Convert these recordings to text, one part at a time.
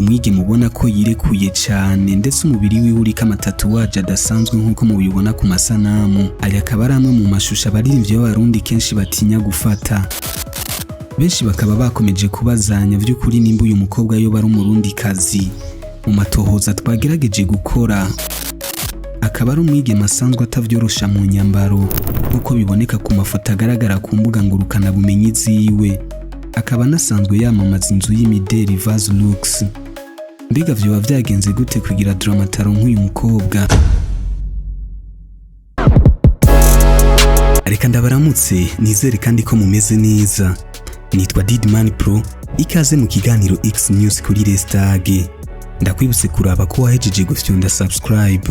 umwigeme ubona ko yirekuye cyane ndetse umubiri wiwe uriko amatatuwaje adasanzwe nk'uko mubibona ku masanamu. Aya akaba ari amwe mu mashusho abaririmbyi b'abarundi kenshi batinya gufata. Benshi bakaba bakomeje kubazanya vy'ukuri nimba uyu mukobwa yoba ari umurundikazi. Mu matohoza twagerageje gukora, akaba ari umwigeme asanzwe atavyorosha mu nyambaro nk'uko biboneka ku mafoto agaragara ku mbuga ngurukana bumenyi ziwe. Akaba anasanzwe yamamaza inzu y'imideli Vase Lux. Mbega vyoba vyagenze gute kugira dramataro nk'uyu mukobwa? Reka ndabaramutse, nizere kandi ko mumeze neza. Nitwa Didman Pro, ikaze mu kiganiro X News kuri Restage. Ndakwibutse kuraba ko wahejeje gufyonda subscribe.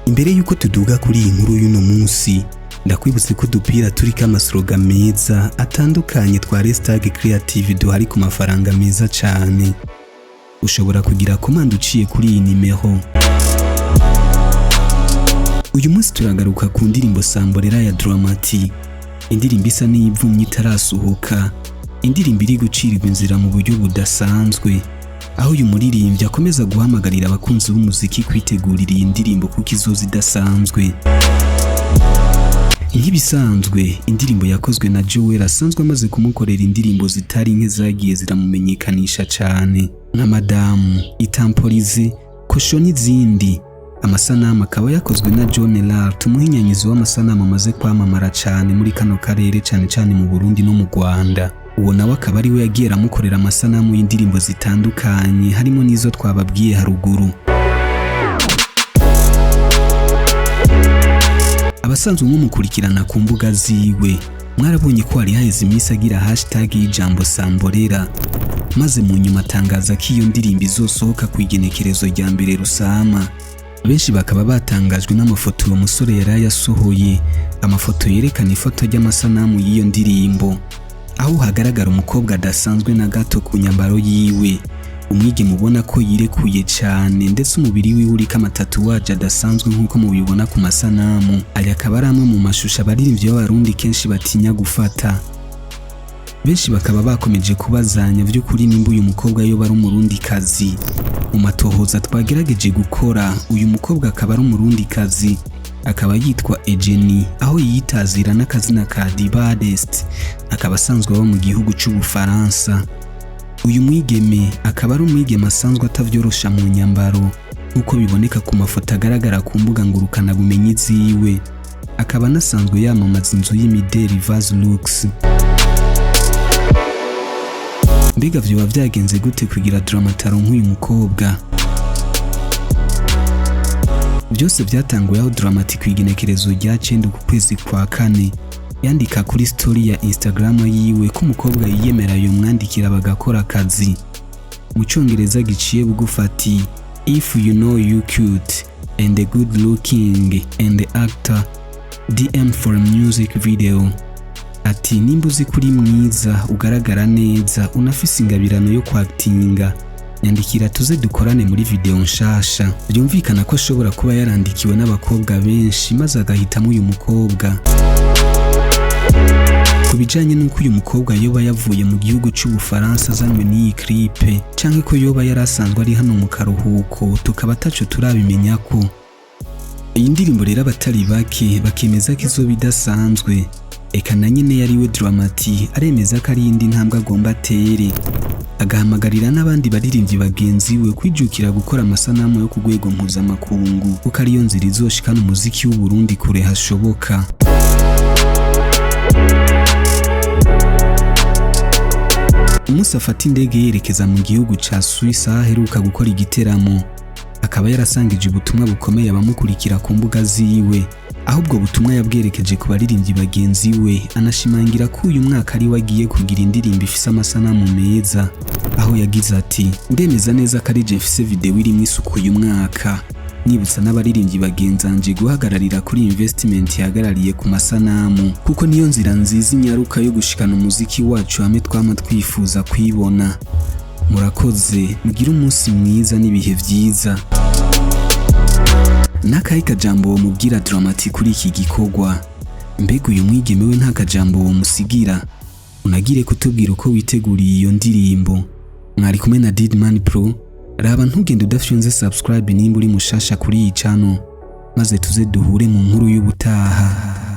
Imbere yuko tuduga kuri iyi nkuru y'uno munsi, ndakwibutse ko dupira turiko amaslogan meza atandukanye twa Restage Creative duhari ku mafaranga meza cyane. Ushobora kugira commande uciye kuri iyi nimero. Uyu munsi turagaruka ku Mundirimbo Sambolera ya Dramati. Indirimbo isa n'iyivumye itarasohoka, indirimbo iri gucirirwa inzira mu buryo budasanzwe, aho uyu muririmvyi akomeza guhamagarira abakunzi b'umuziki kwitegurira iyi ndirimbo kuko izoza idasanzwe. Nk'ibisanzwe, indirimbo yakozwe na Joel asanzwe amaze kumukorera indirimbo zitari nke zagiye ziramumenyekanisha cyane nka Madamu, Itampolize, Kosho n'izindi. Amasanamu akaba yakozwe na John Lart, umuhinyanyizi w'amasanamu amaze kwamamara cyane muri kano karere cyane cyane mu Burundi no mu Rwanda. Uwo nawe akaba ari we yagiye aramukorera amasanamu y'indirimbo zitandukanye harimo n'izo twababwiye haruguru. Abasanzwe mumukurikirana ku mbuga ziwe mwarabonye ko hari haheze iminsi agira hashtag y'ijambo Sambolera, maze mu nyuma atangaza ko iyo ndirimbo izosohoka ku igenekerezo rya mbere Rusama. Benshi bakaba batangajwe n'amafoto uwo musore yari yasohoye, amafoto yerekana ifoto ry'amasanamu y'iyo ndirimbo, aho hagaragara umukobwa adasanzwe na gato ku nyambaro yiwe, umwigeme ubona ko yirekuye cyane ndetse umubiri wiwe uriko amatatuwaje adasanzwe nk'uko mubibona ku masanamu. Aya akaba ari amwe mu mashusho abaririmbyi b'abarundi kenshi batinya gufata. Benshi bakaba bakomeje kubazanya vy'ukuri nimba uyu mukobwa yoba ari umurundikazi. Mu matohoza twagerageje gukora, uyu mukobwa akaba ari umurundikazi, akaba yitwa Eugenie, aho yitazira n'akazina ka Dibadest, akaba asanzwe aba mu gihugu c'Ubufaransa. Uyu mwigeme akaba ari umwigeme asanzwe atavyorosha mu nyambaro nk'uko biboneka ku mafoto agaragara ku mbuga ngurukana bumenyi ziwe. Akaba anasanzwe yamamaza inzu y'imideli Vase Lux. Mbega vyoba vyagenze gute kugira dramataro nk'uyu mukobwa? Byose byatanguye aho Dramati ku igenekerezo rya 9 ku kwezi kwa kane yandika kuri story ya Instagram yiwe ko umukobwa yiyemera yo mwandikira bagakora akazi. Mu Cyongereza giciye bugufati, if you know you cute and a good looking and the actor DM for a music video. Ati nimba uzi kuri mwiza, ugaragara neza, unafise ingabirano yo kwaktinga, nyandikira tuze dukorane muri video nshasha. Byumvikana ko ashobora kuba yarandikiwe n'abakobwa benshi maze agahitamo uyu mukobwa. Kubijanye n'uko uyu mukobwa yoba yavuye mu gihugu c'Ubufaransa azanywe n'iyi clipe canke ko yoba yarasanzwe ari hano mu karuhuko, tukaba taco turabimenya ko. Iyi ndirimbo rero abatari bake bakemeza ko izoba idasanzwe. Eka na nyene yariwe Dramati aremeza ko ari indi ntambwe agomba atere, agahamagarira n'abandi baririmbyi bagenzi we kwijukira gukora amasanamu yo ku rwego mpuzamakungu kuko ariyo nzira izoshikana umuziki w'u Burundi kure hashoboka. Musi afata indege yerekeza mu gihugu ca Suisse aheruka gukora igiteramo, akaba yarasangije ubutumwa bukomeye abamukurikira ku mbuga ziwe, aho ubwo butumwa yabwerekeje ku baririmbyi bagenzi we, anashimangira ko uyu mwaka ari wagiye kugira indirimbo ifise amasanamu meza, aho yagize ati ndemeza neza ko ari je mfise video irimo isuku uyu mwaka, nibutsa n'abaririmbyi bagenzanje guhagararira kuri investment yahagarariye ku masanamu kuko niyo nzira nziza inyaruka yo gushikana umuziki wacu hamwe twama twifuza kwibona. Murakoze, mugire umunsi mwiza n'ibihe vyiza. Nakahe kajambo wo mubwira Dramati kuri iki gikorwa? Mbega uyu mwigeme we nta kajambo wo musigira? Unagire kutubwira uko witeguriye iyo ndirimbo. mwari kumwe na Didman Pro. Raba ntugende udafyonze subscribe nimba uri mushasha kuri iyi channel, maze tuze duhure mu nkuru y'ubutaha.